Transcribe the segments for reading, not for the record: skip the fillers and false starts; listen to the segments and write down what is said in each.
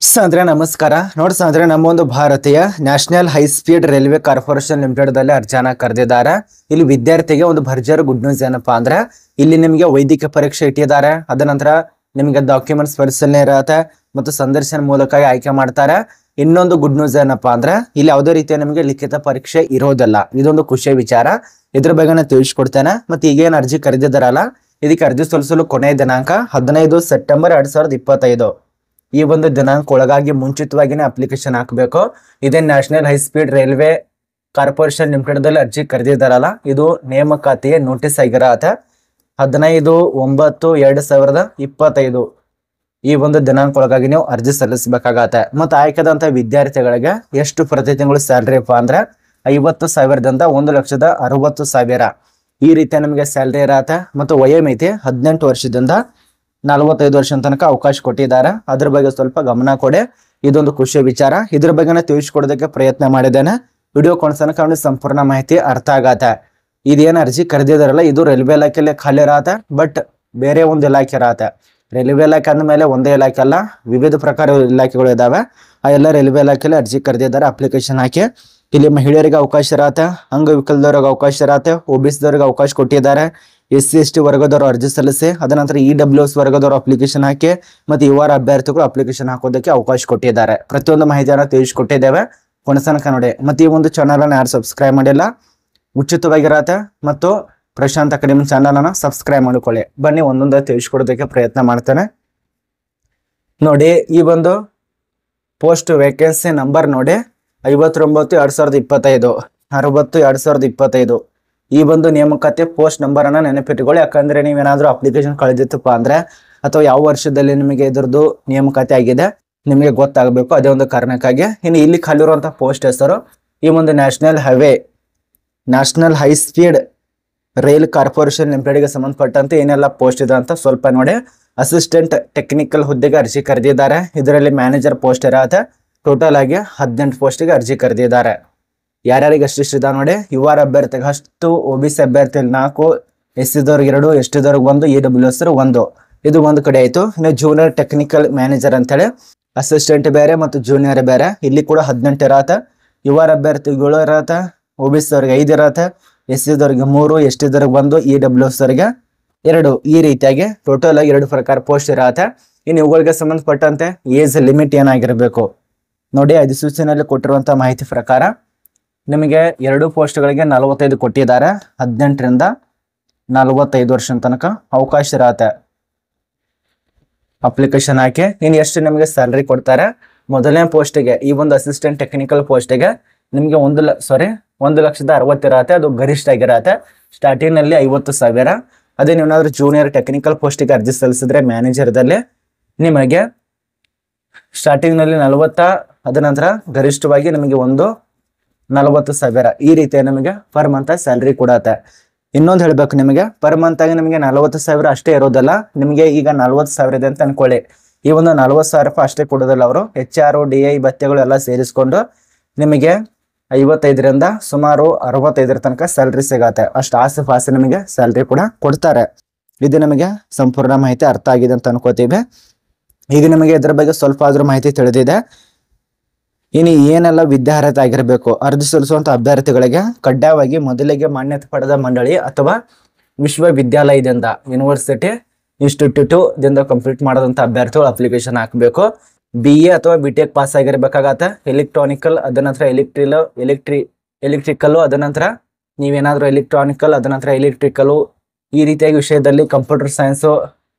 ಸಾಂದ್ರೆ ನಮಸ್ಕಾರ ನೋಡಿ ಸಾಂದ್ರೆ ನಮ್ಮ ಒಂದು ಭಾರತೀಯ national high speed railway corporation limited ದಲ್ಲಿ ಅರ್ಜಿನ ಕರೆದಿದ್ದಾರೆ. ಇಲ್ಲಿ ವಿದ್ಯಾರ್ಥಿಗೆ ಒಂದು ಭರ್ಜರಿ ಗುಡ್ ನ್ಯೂಸ್ ಏನಪ್ಪಾ ಅಂದ್ರೆ ಇಲ್ಲಿ ನಿಮಗೆ ವೈದ್ಯಕೀಯ ಪರೀಕ್ಷೆ ಇಟ್ಟಿದ್ದಾರೆ. ಅದ ನಂತರ ನಿಮಗೆ ಡಾಕ್ಯುಮೆಂಟ್ಸ್ ಪರಿಶೀಲನೆ ಇರುತ್ತೆ ಮತ್ತು ಸಂದರ್ಶನ ಮೂಲಕ ಆಯ್ಕೆ ಮಾಡ್ತಾರೆ. ಇನ್ನೊಂದು ಗುಡ್ ನ್ಯೂಸ್ ಏನಪ್ಪಾ ಅಂದ್ರೆ ಇಲ್ಲಿ ಯಾವುದೇ ರೀತಿಯ ನಿಮಗೆ ಲಿಖಿತ ಪರೀಕ್ಷೆ ಇರೋದಿಲ್ಲ. ಇದೊಂದು ಖುಷಿಯ ವಿಚಾರ. ಇದ್ರ ಬಗ್ಗೆ ನಾನು ತಿಳಿಸ್ಕೊಡ್ತೇನೆ. ಮತ್ತೆ ಈಗೇನು ಅರ್ಜಿ ಕರೆದಿದ್ದಾರಲ್ಲ ಇದಕ್ಕೆ ಅರ್ಜಿ ಸಲ್ಲಿಸಲು ಕೊನೆಯ ದಿನಾಂಕ 15 ಸೆಪ್ಟೆಂಬರ್ 2025. ಈ ಒಂದು ದಿನಾಂಕ ಒಳಗಾಗಿ ಮುಂಚಿತವಾಗಿನೇ ಅಪ್ಲಿಕೇಶನ್ ಹಾಕಬೇಕು. ಇದೇ national high speed railway corporation limited ದಲ್ಲಿ ಅರ್ಜಿ ಕರೆದಿದ್ದಾರಲ್ಲ ಇದು ನೇಮಕಾತಿಯ ನೋಟಿಸ್ ಆಗಿರತ್ತೆ. 15/9/2025 ಈ ಒಂದು ದಿನಾಂಕ ಒಳಗಾಗಿ ನೀವು ಅರ್ಜಿ ಸಲ್ಲಿಸಬೇಕಾಗತ್ತೆ. ಮತ್ತು ಆಯ್ಕೆದಂತ ವಿದ್ಯಾರ್ಥಿಗಳಿಗೆ ಎಷ್ಟು ಪ್ರತಿ ತಿಂಗಳು ಸ್ಯಾಲ್ರಿ ಅಪ್ಪ ಅಂದ್ರೆ 50,000ದಿಂದ 1,60,000 ಈ ರೀತಿಯ ನಮಗೆ ಸ್ಯಾಲ್ರಿ ಇರತ್ತೆ. ಮತ್ತು ವಯೋಮಿತಿ 18 ವರ್ಷದಿಂದ 45 ವರ್ಷ ತನಕ ಅವಕಾಶ ಕೊಟ್ಟಿದ್ದಾರೆ. ಅದ್ರ ಬಗ್ಗೆ ಸ್ವಲ್ಪ ಗಮನ ಕೊಡಿ. ಇದೊಂದು ಖುಷಿಯ ವಿಚಾರ. ಇದ್ರ ಬಗ್ಗೆ ತಿಳಿಸ್ಕೊಡೋದಕ್ಕೆ ಪ್ರಯತ್ನ ಮಾಡಿದ್ದೇನೆ. ವಿಡಿಯೋ ಕೊನೆತನಕ ಸಂಪೂರ್ಣ ಮಾಹಿತಿ ಅರ್ಥ ಆಗತ್ತೆ. ಇದೇನು ಅರ್ಜಿ ಕರೆದಿದಾರಲ್ಲ ಇದು ರೈಲ್ವೆ ಇಲಾಖೆಯಲ್ಲಿ ಖಾಲಿ ಇರತ್ತೆ. ಬಟ್ ಬೇರೆ ಒಂದು ಇಲಾಖೆ ಇರತ್ತೆ. ರೈಲ್ವೆ ಇಲಾಖೆ ಅಂದಮೇಲೆ ಒಂದೇ ಇಲಾಖೆ ಅಲ್ಲ, ವಿವಿಧ ಪ್ರಕಾರ ಇಲಾಖೆಗಳು ಇದಾವೆ. ಆ ಎಲ್ಲ ರೈಲ್ವೆ ಇಲಾಖೆಯಲ್ಲಿ ಅರ್ಜಿ ಕರೆದಿದ್ದಾರೆ. ಅಪ್ಲಿಕೇಶನ್ ಹಾಕಿ ಇಲ್ಲಿ ಮಹಿಳೆಯರಿಗೆ ಅವಕಾಶ ಇರತ್ತೆ, ಅಂಗವಿಕಲದವ್ರಿಗೆ ಅವಕಾಶ ಇರತ್ತೆ, OBC ಅವಕಾಶ ಕೊಟ್ಟಿದ್ದಾರೆ. SC/ST ವರ್ಗದವರು ಅರ್ಜಿ ಸಲ್ಲಿಸಿ ಅದ ನಂತರ EWS ವರ್ಗದವರು ಅಪ್ಲಿಕೇಶನ್ ಹಾಕಿ ಮತ್ತು ಯುವ ಅಭ್ಯರ್ಥಿಗಳು ಅಪ್ಲಿಕೇಶನ್ ಹಾಕೋದಕ್ಕೆ ಅವಕಾಶ ಕೊಟ್ಟಿದ್ದಾರೆ. ಪ್ರತಿಯೊಂದು ಮಾಹಿತಿಯನ್ನು ತಿಳಿಸ್ಕೊಟ್ಟಿದ್ದೇವೆ. ಕೊನೆತನಕ ನೋಡಿ. ಮತ್ತು ಈ ಒಂದು ಚಾನಲ್ ಅನ್ನು ಯಾರು ಸಬ್ಸ್ಕ್ರೈಬ್ ಮಾಡಿಲ್ಲ ಉಚಿತವಾಗಿರತ್ತೆ. ಮತ್ತು ಪ್ರಶಾಂತ್ ಅಕಾಡೆಮಿ ಚಾನಲ್ ಅನ್ನು ಸಬ್ಸ್ಕ್ರೈಬ್ ಮಾಡಿಕೊಳ್ಳಿ. ಬನ್ನಿ ಒಂದೊಂದು ತಿಳಿಸ್ಕೊಡೋದಕ್ಕೆ ಪ್ರಯತ್ನ ಮಾಡ್ತೇನೆ. ನೋಡಿ ಈ ಒಂದು ಪೋಸ್ಟ್ ವೇಕೆನ್ಸಿ ನಂಬರ್ ನೋಡಿ 59/2025 60/2025 ಈ ಒಂದು ನೇಮಕಾತಿ ಪೋಸ್ಟ್ ನಂಬರ್ ಅನ್ನ ನೆನಪಿಟ್ಟುಕೊಳ್ಳಿ. ಯಾಕಂದ್ರೆ ನೀವೇನಾದ್ರೂ ಅಪ್ಲಿಕೇಶನ್ ಕಳೆದಿತ್ತಪ್ಪ ಅಂದ್ರೆ ಅಥವಾ ಯಾವ ವರ್ಷದಲ್ಲಿ ನಿಮಗೆ ಇದ್ರದ್ದು ನೇಮಕಾತಿ ಆಗಿದೆ ನಿಮಗೆ ಗೊತ್ತಾಗಬೇಕು. ಅದೇ ಒಂದು ಕಾರಣಕ್ಕಾಗಿ ಇನ್ನು ಇಲ್ಲಿ ಖಾಲಿರುವಂತಹ ಪೋಸ್ಟ್ ಹೆಸರು ಈ ಒಂದು national high speed rail corporation ಲಿಮಿಟೆಡ್ಗೆ ಸಂಬಂಧಪಟ್ಟಂತೆ ಏನೆಲ್ಲ ಪೋಸ್ಟ್ ಇದೆ ಅಂತ ಸ್ವಲ್ಪ ನೋಡಿ. ಅಸಿಸ್ಟೆಂಟ್ ಟೆಕ್ನಿಕಲ್ ಹುದ್ದೆಗೆ ಅರ್ಜಿ ಕರೆದಿದ್ದಾರೆ. ಇದರಲ್ಲಿ ಮ್ಯಾನೇಜರ್ ಪೋಸ್ಟ್ ಇರತ್ತೆ. ಟೋಟಲ್ ಆಗಿ 18 ಪೋಸ್ಟ್ಗೆ ಅರ್ಜಿ ಕರೆದಿದ್ದಾರೆ. ಯಾರ್ಯಾರಿಗೆ ಅಷ್ಟಿಷ್ಟು ಇದಾವೆ ನೋಡಿ. ಯುವ ಅಭ್ಯರ್ಥಿಗೆ 10, OBC ಅಭ್ಯರ್ಥಿ 4, SC-ದವ್ರಿಗೆ 2, ST-ದವ್ರಿಗೆ 1, EWS 1. ಇದು ಒಂದು ಕಡೆ ಆಯ್ತು. ಇನ್ನು ಜೂನಿಯರ್ ಟೆಕ್ನಿಕಲ್ ಮ್ಯಾನೇಜರ್ ಅಂತೇಳಿ ಅಸಿಸ್ಟೆಂಟ್ ಬೇರೆ ಮತ್ತು ಜೂನಿಯರ್ ಬೇರೆ. ಇಲ್ಲಿ ಕೂಡ 18 ಇರತ್ತೆ. ಯುವ ಅಭ್ಯರ್ಥಿಗಳು ಇರತ್ತೆ, OBC-ದವ್ರಿಗೆ 5 ಇರತ್ತೆ, SC-ದವ್ರಿಗೆ 3, ST-ದವ್ರಿಗೆ 1, EWS-ದವ್ರಿಗೆ 2. ಈ ರೀತಿಯಾಗಿ ಟೋಟಲ್ ಆಗಿ 2 ಪ್ರಕಾರ ಪೋಸ್ಟ್ ಇರತ್ತೆ. ಇನ್ನು ಇವುಗಳಿಗೆ ಸಂಬಂಧಪಟ್ಟಂತೆ ಏಜ್ ಲಿಮಿಟ್ ಏನಾಗಿರಬೇಕು ನೋಡಿ. ಅಧಿಸೂಚನೆಯಲ್ಲಿ ಕೊಟ್ಟಿರುವಂತಹ ಮಾಹಿತಿ ಪ್ರಕಾರ ನಿಮಗೆ 2 ಪೋಸ್ಟ್ಗಳಿಗೆ 45 ಕೊಟ್ಟಿದ್ದಾರೆ. 18ರಿಂದ 45 ವರ್ಷ ತನಕ ಅವಕಾಶ ಇರತ್ತೆ. ಅಪ್ಲಿಕೇಶನ್ ಹಾಕಿ ಇನ್ನು ಎಷ್ಟು ನಿಮಗೆ ಸ್ಯಾಲ್ರಿ ಕೊಡ್ತಾರೆ. ಮೊದಲನೇ ಪೋಸ್ಟಿಗೆ ಈ ಒಂದು ಅಸಿಸ್ಟೆಂಟ್ ಟೆಕ್ನಿಕಲ್ ಪೋಸ್ಟಿಗೆ ನಿಮಗೆ 1,60,000 ಇರತ್ತೆ. ಅದು ಗರಿಷ್ಠ ಆಗಿರತ್ತೆ. ಸ್ಟಾರ್ಟಿಂಗ್ ನಲ್ಲಿ 50,000. ಅದೇ ನೀವೇನಾದ್ರೂ ಜೂನಿಯರ್ ಟೆಕ್ನಿಕಲ್ ಪೋಸ್ಟಿಗೆ ಅರ್ಜಿ ಸಲ್ಲಿಸಿದ್ರೆ ಮ್ಯಾನೇಜರ್ದಲ್ಲಿ ನಿಮಗೆ ಸ್ಟಾರ್ಟಿಂಗ್ ನಲ್ಲಿ 40, ಅದ ನಂತರ ಗರಿಷ್ಠವಾಗಿ ನಿಮಗೆ 40,000 ಈ ರೀತಿಯ ನಮಗೆ ಪರ್ ಮಂತ್ ಸ್ಯಾಲ್ರಿ ಕೊಡತ್ತೆ. ಇನ್ನೊಂದು ಹೇಳ್ಬೇಕು, ನಿಮಗೆ ಪರ್ ಮಂತ್ ಆಗಿ ನಿಮಗೆ 40,000 ಅಷ್ಟೇ ಇರೋದಲ್ಲ. ನಿಮಗೆ ಈಗ 40,000 ಇದೆ ಅಂತ ಅನ್ಕೊಳ್ಳಿ. ಈ ಒಂದು 40,000 ರೂಪಾಯಿ ಅಷ್ಟೇ ಕೊಡೋದಿಲ್ಲ. ಅವರು HR, DI ಭತ್ಯೆಗಳು ಎಲ್ಲ ಸೇರಿಸ್ಕೊಂಡು ನಿಮಗೆ 55ರಿಂದ ಸುಮಾರು 65 ತನಕ ಸ್ಯಾಲ್ರಿ ಸಿಗತ್ತೆ. ಅಷ್ಟು ಆಸೆ ನಿಮಗೆ ಸ್ಯಾಲ್ರಿ ಕೂಡ ಕೊಡ್ತಾರೆ. ಇದು ನಮಗೆ ಸಂಪೂರ್ಣ ಮಾಹಿತಿ ಅರ್ಥ ಆಗಿದೆ ಅಂತ ಅನ್ಕೋತೀವಿ. ಈಗ ನಿಮಗೆ ಇದರ ಬಗ್ಗೆ ಸ್ವಲ್ಪ ಆದ್ರೂ ಮಾಹಿತಿ ತಿಳಿದಿದೆ. ಇನ್ನು ಏನೆಲ್ಲ ವಿದ್ಯಾರ್ಹತೆ ಆಗಿರಬೇಕು ಅರ್ಜಿ ಸಲ್ಲಿಸುವಂತ ಅಭ್ಯರ್ಥಿಗಳಿಗೆ ಕಡ್ಡಾಯವಾಗಿ ಮೊದಲಿಗೆ ಮಾನ್ಯತೆ ಪಡೆದ ಮಂಡಳಿ ಅಥವಾ ವಿಶ್ವವಿದ್ಯಾಲಯದಿಂದ ಯೂನಿವರ್ಸಿಟಿ ಇನ್ಸ್ಟಿಟ್ಯೂಟ್ ದಿಂದ ಕಂಪ್ಲೀಟ್ ಮಾಡದಂತ ಅಭ್ಯರ್ಥಿಗಳು ಅಪ್ಲಿಕೇಶನ್ ಹಾಕಬೇಕು. BA ಅಥವಾ BTech ಪಾಸ್ ಆಗಿರ್ಬೇಕಾಗತ್ತೆ. ಎಲೆಕ್ಟ್ರಾನಿಕಲ್ ಅದ ನಂತರ ಎಲೆಕ್ಟ್ರಿಕಲ್ ಅದ ನಂತರ ನೀವೇನಾದ್ರೂ ಎಲೆಕ್ಟ್ರಾನಿಕಲ್ ಅದ ನಂತರ ಎಲೆಕ್ಟ್ರಿಕಲ್ ಈ ರೀತಿಯಾಗಿ ವಿಷಯದಲ್ಲಿ ಕಂಪ್ಯೂಟರ್ ಸೈನ್ಸ್,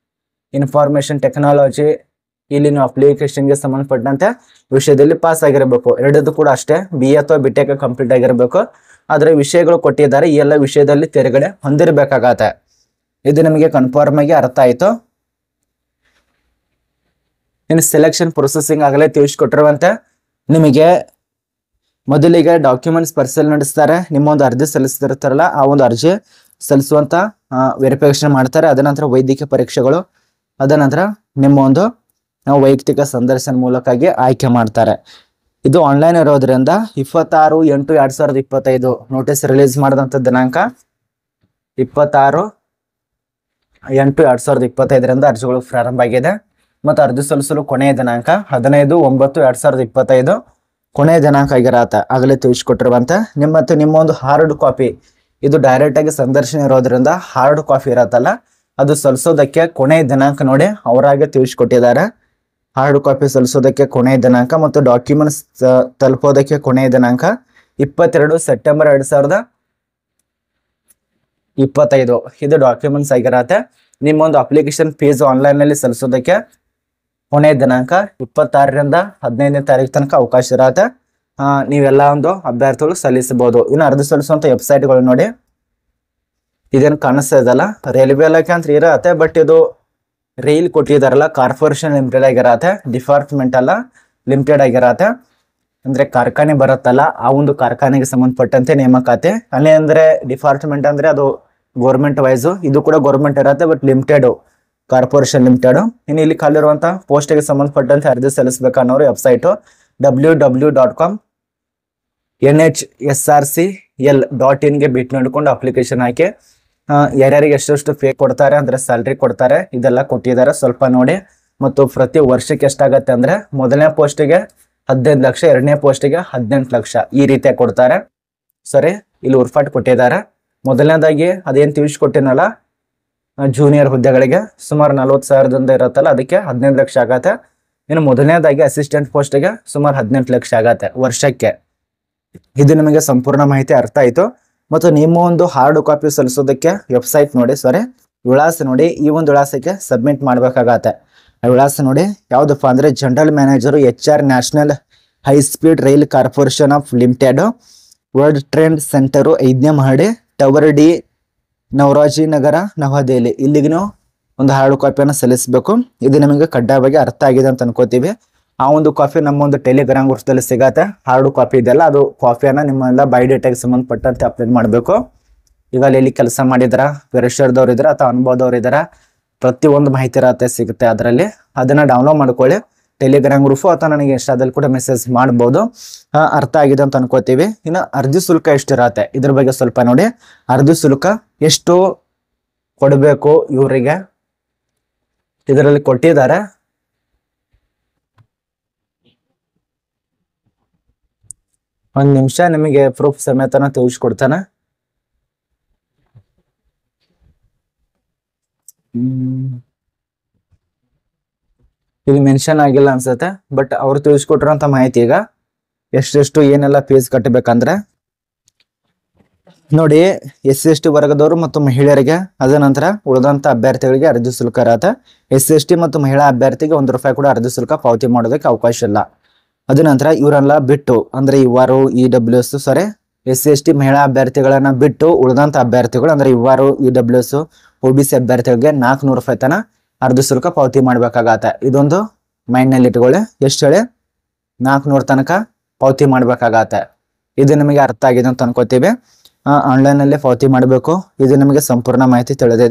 ಇನ್ಫಾರ್ಮೇಶನ್ ಟೆಕ್ನಾಲಜಿ ಇಲ್ಲಿ ನೀವು ಅಪ್ಲಿಕೇಶನ್ಗೆ ಸಂಬಂಧಪಟ್ಟಂತೆ ವಿಷಯದಲ್ಲಿ ಪಾಸ್ ಆಗಿರಬೇಕು. ಎರಡದ್ದು ಕೂಡ ಅಷ್ಟೇ BA ಅಥವಾ BTech ಕಂಪ್ಲೀಟ್ ಆಗಿರಬೇಕು. ಆದರೆ ವಿಷಯಗಳು ಕೊಟ್ಟಿದ್ದಾರೆ. ಈ ಎಲ್ಲ ವಿಷಯದಲ್ಲಿ ತೆರೆಗಡೆ ಹೊಂದಿರಬೇಕಾಗತ್ತೆ. ಇದು ನಿಮಗೆ ಕನ್ಫರ್ಮ್ ಆಗಿ ಅರ್ಥ ಆಯ್ತು. ಇನ್ನು ಸೆಲೆಕ್ಷನ್ ಪ್ರೊಸೆಸಿಂಗ್ ಆಗಲೇ ತಿಳಿಸ್ಕೊಟ್ಟಿರುವಂತೆ ನಿಮಗೆ ಮೊದಲಿಗೆ ಡಾಕ್ಯುಮೆಂಟ್ಸ್ ಪರಿಶೀಲನೆ ನಡೆಸ್ತಾರೆ. ನಿಮ್ಮ ಒಂದು ಅರ್ಜಿ ಸಲ್ಲಿಸ್ತಿರ್ತಾರಲ್ಲ ಆ ಒಂದು ಅರ್ಜಿ ಸಲ್ಲಿಸುವಂತ ವೆರಿಫಿಕೇಶನ್ ಮಾಡ್ತಾರೆ. ಅದ ನಂತರ ವೈದ್ಯಕೀಯ ಪರೀಕ್ಷೆಗಳು, ಅದ ನಂತರ ನಿಮ್ಮ ಒಂದು ವೈಯಕ್ತಿಕ ಸಂದರ್ಶನ ಮೂಲಕವಾಗಿ ಆಯ್ಕೆ ಮಾಡ್ತಾರೆ. ಇದು ಆನ್ಲೈನ್ ಇರೋದ್ರಿಂದ 26/8/2025 ನೋಟಿಸ್ ರಿಲೀಸ್ ಮಾಡಿದಂಥ ದಿನಾಂಕ 26/8/2025 ಅರ್ಜಿಗಳು ಪ್ರಾರಂಭ ಆಗಿದೆ. ಮತ್ತು ಅರ್ಜಿ ಸಲ್ಲಿಸಲು ಕೊನೆಯ ದಿನಾಂಕ 15/9/2025 ಕೊನೆಯ ದಿನಾಂಕ ಆಗಿರತ್ತೆ. ಆಗಲೇ ತಿಳಿಸ್ಕೊಟ್ಟಿರುವಂತ ನಿಮ್ಮ ಒಂದು ಹಾರ್ಡ್ ಕಾಪಿ, ಇದು ಡೈರೆಕ್ಟ್ ಆಗಿ ಸಂದರ್ಶನ ಇರೋದ್ರಿಂದ ಹಾರ್ಡ್ ಕಾಪಿ ಇರತ್ತಲ್ಲ, ಅದು ಸಲ್ಲಿಸೋದಕ್ಕೆ ಕೊನೆಯ ದಿನಾಂಕ ನೋಡಿ ಅವರಾಗೆ ತಿಳಿಸ್ಕೊಟ್ಟಿದ್ದಾರೆ. ಹಾರ್ಡ್ ಕಾಪಿ ಸಲ್ಲಿಸೋದಕ್ಕೆ ಕೊನೆಯ ದಿನಾಂಕ ಮತ್ತು ಡಾಕ್ಯುಮೆಂಟ್ಸ್ ತಲುಪೋದಕ್ಕೆ ಕೊನೆಯ ದಿನಾಂಕ 22 ಸೆಪ್ಟೆಂಬರ್ 2025. ಇದು ಡಾಕ್ಯುಮೆಂಟ್ಸ್ ಆಗಿರತ್ತೆ. ನಿಮ್ಮೊಂದು ಅಪ್ಲಿಕೇಶನ್ ಫೀಸ್ ಆನ್ಲೈನ್ ನಲ್ಲಿ ಸಲ್ಲಿಸೋದಕ್ಕೆ ಕೊನೆಯ ದಿನಾಂಕ 26ರಿಂದ 15ನೇ ತಾರೀಕು ತನಕ ಅವಕಾಶ ಇರತ್ತೆ. ನೀವೆಲ್ಲ ಒಂದು ಅಭ್ಯರ್ಥಿಗಳು ಸಲ್ಲಿಸಬಹುದು. ಇನ್ನು ಅರ್ಜಿ ಸಲ್ಲಿಸುವಂತ ವೆಬ್ಸೈಟ್ಗಳು ನೋಡಿ, ಇದೇನು ಕಾಣಿಸ್ತಾ ಇದಲ್ಲ, ರೈಲ್ವೆ ಇಲಾಖೆ ಅಂತ ಇರತ್ತೆ, ಬಟ್ ಇದು ರೈಲ್ ಕೊಟ್ಟಿದಾರಲ್ಲ, ಕಾರ್ಪೊರೇಷನ್ ಲಿಮಿಟೆಡ್ ಆಗಿರತ್ತೆ, ಡಿಪಾರ್ಟ್ಮೆಂಟ್ ಅಲ್ಲ, ಲಿಮಿಟೆಡ್ ಆಗಿರತ್ತೆ. ಅಂದ್ರೆ ಕಾರ್ಖಾನೆ ಬರುತ್ತಲ್ಲ, ಆ ಒಂದು ಕಾರ್ಖಾನೆಗೆ ಸಂಬಂಧಪಟ್ಟಂತೆ ನೇಮಕಾತಿ. ಅಲ್ಲಿ ಅಂದ್ರೆ ಡಿಪಾರ್ಟ್ಮೆಂಟ್ ಅಂದ್ರೆ ಅದು ಗೌರ್ಮೆಂಟ್ ವೈಸು, ಇದು ಕೂಡ ಗೌರ್ಮೆಂಟ್ ಇರತ್ತೆ, ಬಟ್ ಲಿಮಿಟೆಡ್, ಕಾರ್ಪೊರೇಷನ್ ಲಿಮಿಟೆಡ್. ಇನ್ನು ಇಲ್ಲಿ ಖಾಲಿರುವಂತ ಪೋಸ್ಟ್ಗೆ ಸಂಬಂಧಪಟ್ಟಂತೆ ಅರ್ಜಿ ಸಲ್ಲಿಸಬೇಕನ್ನೋರು ವೆಬ್ಸೈಟು www.nhsrcl.in ಗೆ ಭೇಟಿ ನೀಡಿಕೊಂಡು ಅಪ್ಲಿಕೇಶನ್ ಹಾಕಿ. ಯಾರ್ಯಾರಿಗೆ ಎಷ್ಟೆಷ್ಟು ಪೇ ಕೊಡ್ತಾರೆ ಅಂದ್ರೆ ಸ್ಯಾಲ್ರಿ ಕೊಡ್ತಾರೆ, ಇದೆಲ್ಲ ಕೊಟ್ಟಿದ್ದಾರೆ, ಸ್ವಲ್ಪ ನೋಡಿ. ಮತ್ತು ಪ್ರತಿ ವರ್ಷಕ್ಕೆ ಎಷ್ಟಾಗತ್ತೆ ಅಂದ್ರೆ ಮೊದಲನೇ ಪೋಸ್ಟಿಗೆ 15 ಲಕ್ಷ, ಎರಡನೇ ಪೋಸ್ಟಿಗೆ 18 ಲಕ್ಷ, ಈ ರೀತಿಯಾಗಿ ಕೊಡ್ತಾರೆ. ಸರಿ, ಇಲ್ಲಿ ಉರ್ಫಾಟ್ ಕೊಟ್ಟಿದ್ದಾರೆ. ಮೊದಲನೇದಾಗಿ ಅದೇನು ತಿಳಿಸ್ಕೊಟ್ಟಿನಲ್ಲ, ಜೂನಿಯರ್ ಹುದ್ದೆಗಳಿಗೆ ಸುಮಾರು 40,000ದಿಂದ ಇರುತ್ತಲ್ಲ, ಅದಕ್ಕೆ 15 ಲಕ್ಷ ಆಗತ್ತೆ. ಇನ್ನು ಮೊದಲನೇದಾಗಿ ಅಸಿಸ್ಟೆಂಟ್ ಪೋಸ್ಟ್ಗೆ ಸುಮಾರು 18 ಲಕ್ಷ ಆಗತ್ತೆ ವರ್ಷಕ್ಕೆ. ಇದು ನಿಮಗೆ ಸಂಪೂರ್ಣ ಮಾಹಿತಿ ಅರ್ಥ ಆಯ್ತು. ಮತ್ತು ನಿಮ್ಮ ಒಂದು ಹಾರ್ಡ್ ಕಾಪಿ ಸಲ್ಲಿಸೋದಕ್ಕೆ ವೆಬ್ಸೈಟ್ ನೋಡಿ, ವಿಳಾಸ ನೋಡಿ, ಈ ಒಂದು ವಿಳಾಸಕ್ಕೆ ಸಬ್ಮಿಟ್ ಮಾಡ್ಬೇಕಾಗತ್ತೆ. ಆ ವಿಳಾಸ ನೋಡಿ ಯಾವ್ದಪ್ಪ ಅಂದ್ರೆ general manager HR national high speed rail corporation of limited, world trade centre, 5ನೇ ಮಹಡಿ, ಟವರ್ ಡಿ, ನವರಾಜಿ ನಗರ, ನವದೆಹಲಿ. ಇಲ್ಲಿಗೂ ಒಂದು ಹಾರ್ಡ್ ಕಾಪಿಯನ್ನು ಸಲ್ಲಿಸಬೇಕು. ಇದು ನಿಮಗೆ ಕಡ್ಡಾಯವಾಗಿ ಅರ್ಥ ಆಗಿದೆ ಅಂತ ಅನ್ಕೋತೀವಿ. ಆ ಒಂದು ಕಾಪಿ ನಮ್ಮ ಒಂದು ಟೆಲಿಗ್ರಾಮ್ ಗ್ರೂಪ್ದಲ್ಲಿ ಸಿಗತ್ತೆ. ಹಾರ್ಡ್ ಕಾಪಿ ಇದೆಲ್ಲ, ಅದು ಕಾಪಿಯನ್ನ ನಿಮ್ಮೆಲ್ಲ ಬಯೋಡೇಟಾಗೆ ಸಂಬಂಧಪಟ್ಟಂತೆ ಅಪ್ಲೋಡ್ ಮಾಡಬೇಕು. ಈಗ ಅಲ್ಲಿ ಕೆಲಸ ಮಾಡಿದ್ರ, ಫ್ರೆಷರ್ದವ್ರು ಇದ್ರ ಅಥವಾ ಅನುಭವದವ್ರು ಇದಾರ, ಪ್ರತಿಯೊಂದು ಮಾಹಿತಿ ಇರತ್ತೆ, ಸಿಗುತ್ತೆ ಅದರಲ್ಲಿ. ಅದನ್ನ ಡೌನ್ಲೋಡ್ ಮಾಡ್ಕೊಳ್ಳಿ ಟೆಲಿಗ್ರಾಮ್ ಗ್ರೂಪ್, ಅಥವಾ ನನಗೆ ಇನ್ಸ್ಟಾದಲ್ಲಿ ಕೂಡ ಮೆಸೇಜ್ ಮಾಡ್ಬೋದು. ಅರ್ಥ ಆಗಿದೆ ಅಂತ ಅನ್ಕೋತೀವಿ. ಇನ್ನು ಅರ್ಜಿ ಶುಲ್ಕ ಎಷ್ಟಿರತ್ತೆ ಇದ್ರ ಬಗ್ಗೆ ಸ್ವಲ್ಪ ನೋಡಿ. ಅರ್ಜಿ ಶುಲ್ಕ ಎಷ್ಟು ಕೊಡಬೇಕು ಇವರಿಗೆ ಇದರಲ್ಲಿ ಕೊಟ್ಟಿದ್ದಾರೆ. ಒಂದ್ ನಿಮಿಷ ನಿಮಗೆ ಪ್ರೂಫ್ ಸಮೇತನ ತಿಳಿಸ್ಕೊಡ್ತಾನೆ. ಇಲ್ಲಿ ಮೆನ್ಷನ್ ಆಗಿಲ್ಲ ಅನ್ಸುತ್ತೆ, ಬಟ್ ಅವ್ರು ತಿಳಿಸ್ಕೊಟ್ಟಿರೋಂಥ ಮಾಹಿತಿ ಈಗ ಎಷ್ಟೆಷ್ಟು ಏನೆಲ್ಲ ಫೀಸ್ ಕಟ್ಟಬೇಕಂದ್ರೆ ನೋಡಿ. SC/ST ವರ್ಗದವರು ಮತ್ತು ಮಹಿಳೆಯರಿಗೆ, ಅದ ನಂತರ ಉಳಿದಂತ ಅಭ್ಯರ್ಥಿಗಳಿಗೆ ಅರ್ಜಿ ಶುಲ್ಕ ಇರತ್ತೆ. SC/ST ಮತ್ತು ಮಹಿಳಾ ಅಭ್ಯರ್ಥಿಗೆ ₹1 ಕೂಡ ಅರ್ಜಿ ಶುಲ್ಕ ಪಾವತಿ ಮಾಡೋದಕ್ಕೆ ಅವಕಾಶ ಇಲ್ಲ. ಅದ ನಂತರ ಇವರೆಲ್ಲ ಬಿಟ್ಟು ಅಂದ್ರೆ ಇವರು EWS, SC/ST ಮಹಿಳಾ ಅಭ್ಯರ್ಥಿಗಳನ್ನ ಬಿಟ್ಟು ಉಳಿದಂತ ಅಭ್ಯರ್ಥಿಗಳು ಅಂದ್ರೆ ಇವರು EWS OBC ಅಭ್ಯರ್ಥಿಗಳಿಗೆ ₹400 ತನ ಅರ್ಜಿ ಶುಲ್ಕ ಪಾವತಿ ಮಾಡ್ಬೇಕಾಗತ್ತೆ. ಇದೊಂದು ಮೈಂಡ್ ನಲ್ಲಿ ಇಟ್ಕೊಳ್ಳಿ. ಎಷ್ಟು ಹೇಳಿ? 400 ತನಕ ಪಾವತಿ ಮಾಡ್ಬೇಕಾಗತ್ತೆ. ಇದು ನಿಮಗೆ ಅರ್ಥ ಆಗಿದೆ ಅಂತ ಅನ್ಕೋತೀವಿ. ಆನ್ಲೈನ್ ನಲ್ಲಿ ಪಾವತಿ ಮಾಡಬೇಕು. ಇದು ನಿಮಗೆ ಸಂಪೂರ್ಣ ಮಾಹಿತಿ ತಿಳಿದಿದೆ.